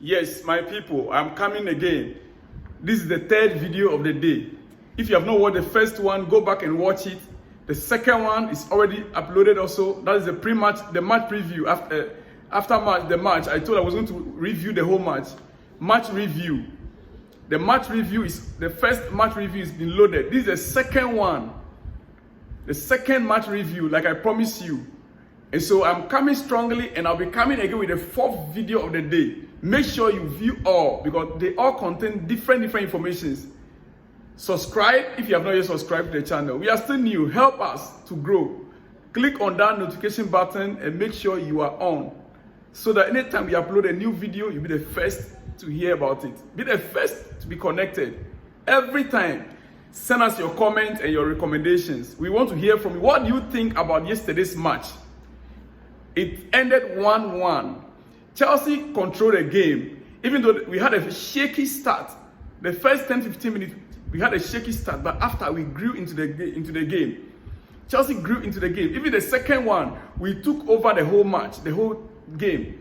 Yes, my people, I'm coming again. This is the third video of the day. If you have not watched the first one, go back and watch it. The second one is already uploaded also. That is the the match preview. After the match, I told I was going to review the whole match. Match review. The match review is, the first match review is been loaded. This is the second one. The second match review, like I promised you. And so I'm coming strongly, and I'll be coming again with the fourth video of the day. Make sure you view all, because they all contain different informations. Subscribe if you have not yet subscribed to the channel. We are still new. Help us to grow. Click on that notification button and make sure you are on, so that anytime we upload a new video, you'll be the first to hear about it. Be the first to be connected. Every time, send us your comments and your recommendations. We want to hear from you. What do you think about yesterday's match? It ended 1-1. Chelsea controlled the game, even though we had a shaky start. The first 10-15 minutes, we had a shaky start, but after we grew into the game. Chelsea grew into the game. Even the second one, we took over the whole match, the whole game.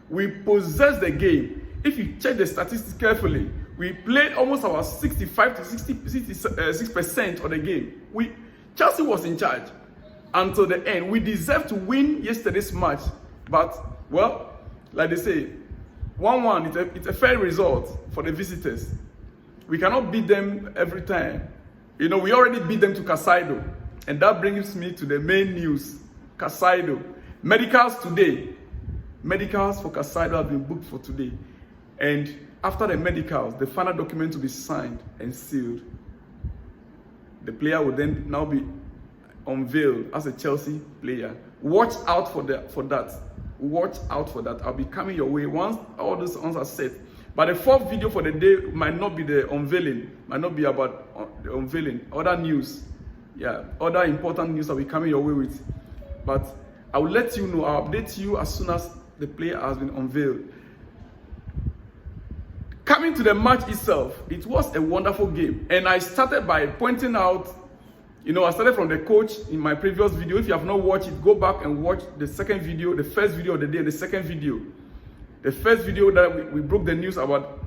We possessed the game. If you check the statistics carefully, we played almost about 65 to 66% of the game. Chelsea was in charge until the end. We deserved to win yesterday's match, but, well, like they say, 1-1, it's a fair result for the visitors. We cannot beat them every time. You know, we already beat them to Casado. And that brings me to the main news. Casado. Medicals today. Medicals for Casado have been booked for today. And after the medicals, the final document will be signed and sealed. The player will then now be unveiled as a Chelsea player. Watch out for that. Watch out for that. I'll be coming your way once all those ones are set. But the fourth video for the day might not be the unveiling, might not be about the unveiling. Other news, other important news I'll be coming your way with. But I will let you know, I'll update you as soon as the player has been unveiled. Coming to the match itself, it was a wonderful game. And I started by pointing out, I started from the coach in my previous video. If you have not watched it, go back and watch the second video, the first video of the day, and the second video. The first video that we broke the news about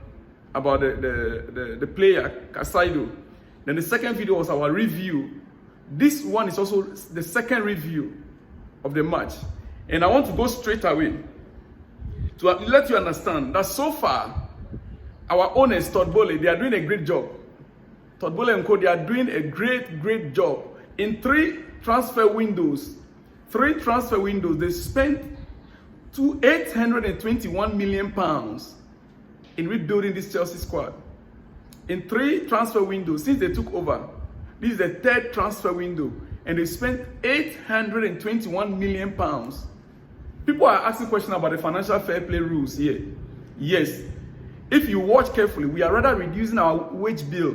the player, Casado. Then the second video was our review. This one is also the second review of the match. And I want to go straight away to let you understand that so far, our owners, Todd Boehly, they are doing a great job. Todd Boehly and Co, they are doing a great job. In three transfer windows, they spent £821 million in rebuilding this Chelsea squad. In 3 transfer windows since they took over. This is the third transfer window, and they spent £821 million. People are asking questions about the financial fair play rules here. Yes, if you watch carefully, we are rather reducing our wage bill.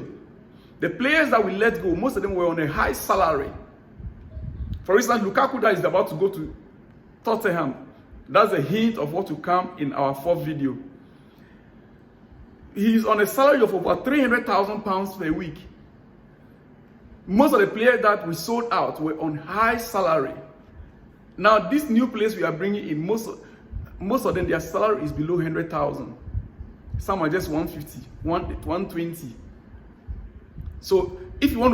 The players that we let go, most of them were on a high salary. For instance, Lukaku that is about to go to Tottenham. That's a hint of what will come in our fourth video. He's on a salary of over £300,000 per week. Most of the players that we sold out were on high salary. Now, these new players we are bringing in, most of them, their salary is below 100,000. Some are just 150, 120. So, if you want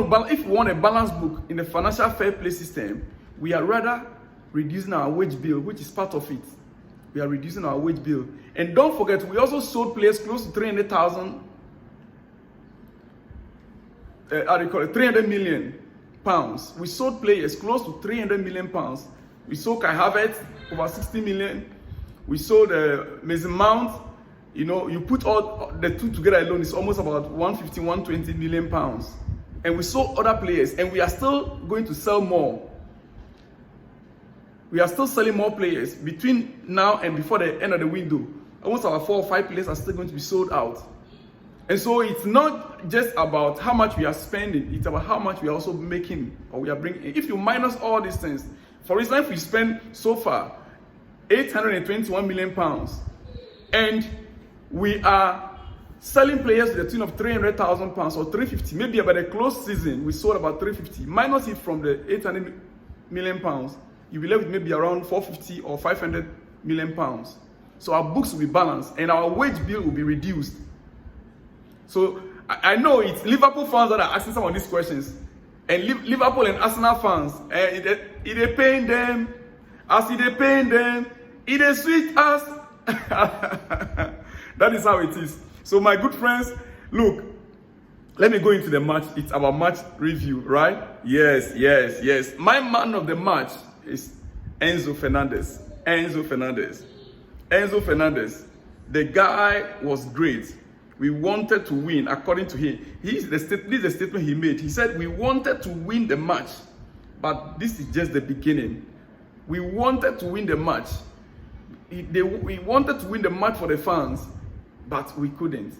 a balanced book in the financial fair play system, we are rather reducing our wage bill, which is part of it. We are reducing our wage bill. And don't forget, we also sold players close to 300,000, 300 million pounds. We sold players close to 300 million pounds. We sold Kai Havertz over 60 million. We sold Mason Mount. You put all the two together alone, it's almost about 150, 120 million pounds. And we sold other players, and we are still going to sell more. We are still selling more players between now and before the end of the window. Almost our 4 or 5 players are still going to be sold out. And so it's not just about how much we are spending, it's about how much we are also making or we are bringing in. If you minus all these things, for instance, if we spend so far £821 million, and we are selling players to the tune of £300,000 or 350, maybe about a close season, we sold about 350, minus it from the £800 million, you'll be left with maybe around 450 or 500 million pounds. So our books will be balanced and our wage bill will be reduced. So I know it's Liverpool fans that are asking some of these questions. And Liverpool and Arsenal fans, it is paying them. As it is paying them, it is sweet us. That is how it is. So my good friends, look, let me go into the match. It's our match review, right? Yes. My man of the match is Enzo Fernandez. Enzo Fernandez. The guy was great. We wanted to win, according to him. This is the statement he made. He said, we wanted to win the match, but this is just the beginning. We wanted to win the match. We wanted to win the match for the fans, but we couldn't.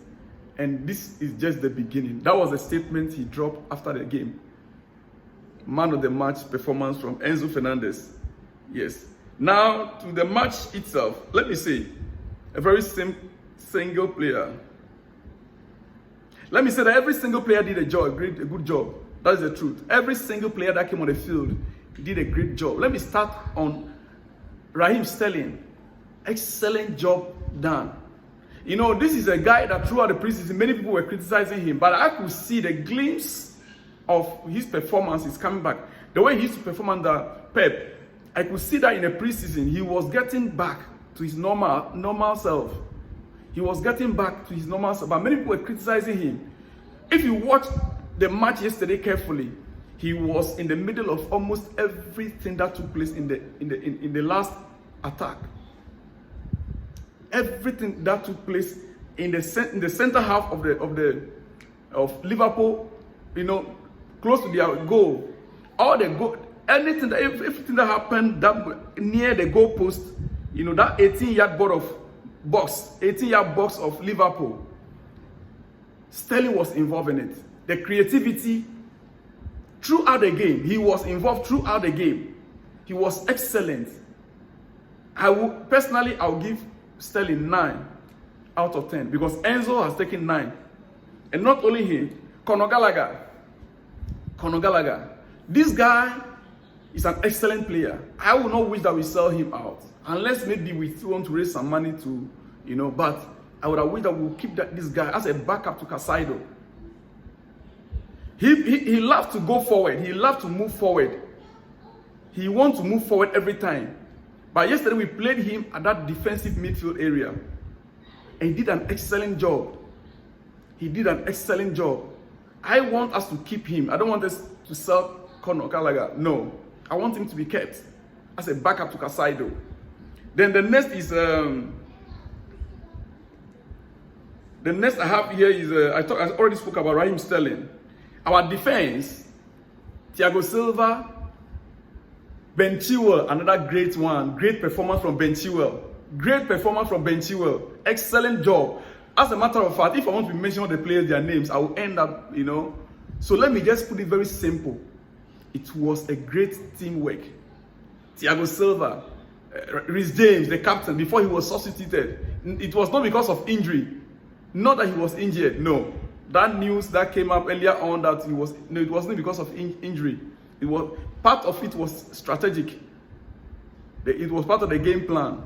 And this is just the beginning. That was the statement he dropped after the game. Man of the match performance from Enzo Fernandez. Yes. Now, to the match itself, let me say, a very single player. Let me say that every single player did a good job. That is the truth. Every single player that came on the field did a great job. Let me start on Raheem Sterling. Excellent job done. You know, this is a guy that throughout the preseason, many people were criticizing him, but I could see the glimpse of his performance is coming back. The way he used to perform under Pep, I could see that in the preseason, he was getting back to his normal self. He was getting back to his normal self, but many people were criticizing him. If you watch the match yesterday carefully, he was in the middle of almost everything that took place in the last attack. Everything that took place in the center half of Liverpool, you know, close to their goal, everything that happened that near the goal post, you know, that 18-yard box of Liverpool, Sterling was involved in it. The creativity throughout the game, he was involved throughout the game. He was excellent. I'll give Sterling 9 out of 10 because Enzo has taken 9. And not only him, Conor Gallagher. This guy is an excellent player. I will not wish that we sell him out. Unless maybe we want to raise some money to, you know, but I would have wished that we'll keep this guy as a backup to Casado. He loves to go forward. He loves to move forward. He wants to move forward every time. But yesterday we played him at that defensive midfield area. And he did an excellent job. I want us to keep him. I don't want us to sell Conor Gallagher. No. I want him to be kept as a backup to Casado. Then the next is the next I have here is I already spoke about Raheem Sterling. Our defense, Thiago Silva, Ben Chilwell, another great one. Great performance from Ben Chilwell. Excellent job. As a matter of fact, if I want to mention all the players, their names, I will end up, you know. So let me just put it very simple. It was a great teamwork. Thiago Silva, Reece James, the captain, before he was substituted, it was not because of injury. Not that he was injured, no. That news that came up earlier on that it wasn't because of injury. It was part of it was strategic. It was part of the game plan.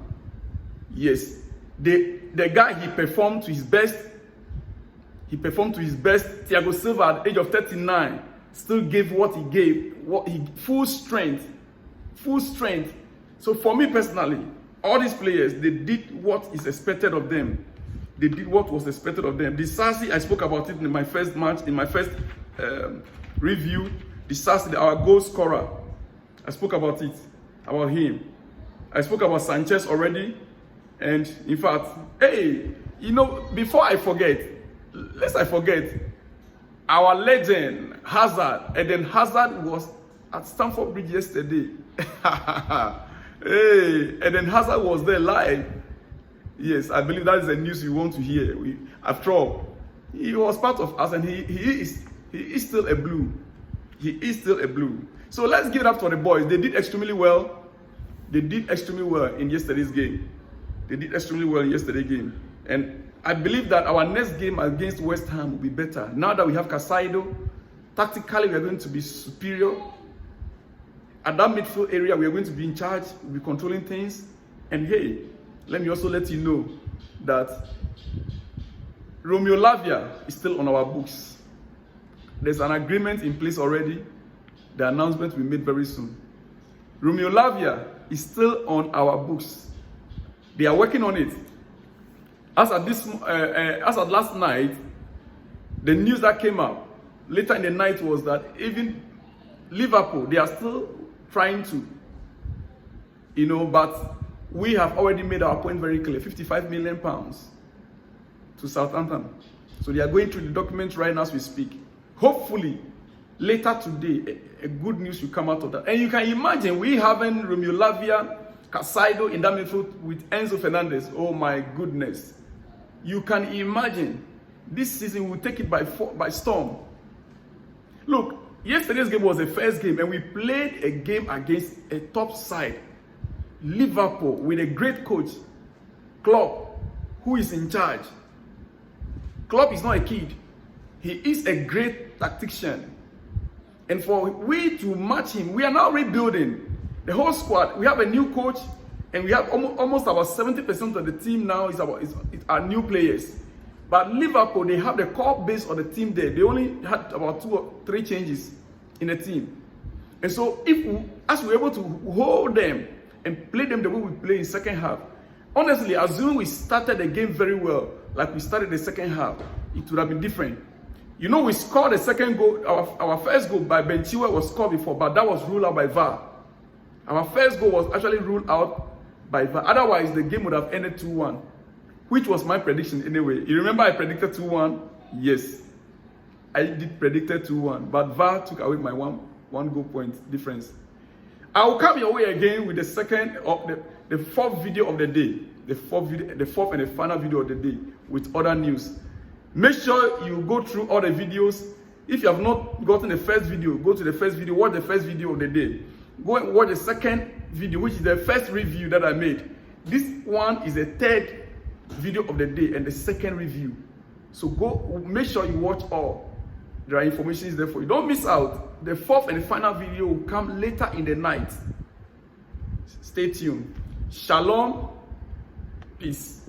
Yes, the guy, he performed to his best. Thiago Silva at the age of 39 still gave what he gave. Full strength. So for me personally, all these players, they did what is expected of them. Disasi, I spoke about it in my first match, in my first review. Disasi, our goal scorer, I spoke about him. I spoke about Sanchez already. And in fact, hey, you know, before I forget, lest I forget, our legend, Hazard, Eden Hazard was at Stamford Bridge yesterday. Hey, Eden Hazard was there live. Yes, I believe that is the news you want to hear. After all, he was part of us, and he is still a blue. So let's give it up for the boys. They did extremely well. In yesterday's game. And I believe that our next game against West Ham will be better. Now that we have Casado, tactically we are going to be superior. At that midfield area, we are going to be in charge. We'll be controlling things. And hey, let me also let you know that Romeo Lavia is still on our books. There's an agreement in place already. The announcement will be made very soon. Romeo Lavia is still on our books. They are working on it. As at last night, the news that came out later in the night was that even Liverpool, they are still trying to, but we have already made our point very clear, £55 million to Southampton. So they are going through the documents right now as we speak. Hopefully, later today, a good news will come out of that. And you can imagine we having Romeo Lavia, Casado in that midfield with Enzo Fernandez. Oh my goodness. You can imagine this season will take it by storm. Look, yesterday's game was the first game and we played a game against a top side, Liverpool, with a great coach, Klopp, who is in charge. Klopp is not a kid. He is a great tactician. And for we to match him, we are now rebuilding the whole squad. We have a new coach, and we have almost about 70% of the team now is our new players. But Liverpool, they have the core base of the team there. They only had about 2 or 3 changes in the team. And so as we're able to hold them and play them the way we play in second half, honestly, assuming we started the game very well, like we started the second half, it would have been different. We scored the second goal. Our first goal by Ben Chilwell was scored before, but that was ruled out by VAR. Our first goal was actually ruled out by VAR. Otherwise, the game would have ended 2-1, which was my prediction anyway. You remember I predicted 2-1? Yes, I did predicted 2-1, but VAR took away my one goal point difference. I will come your way again with the fourth video of the day, the fourth and the final video of the day with other news. Make sure you go through all the videos. If you have not gotten the first video, go to the first video, watch the first video of the day. Go and watch the second video, which is the first review that I made. This one is the third video of the day and the second review. So go, make sure you watch all. There are information there for you. Don't miss out. The fourth and the final video will come later in the night. Stay tuned. Shalom. Peace.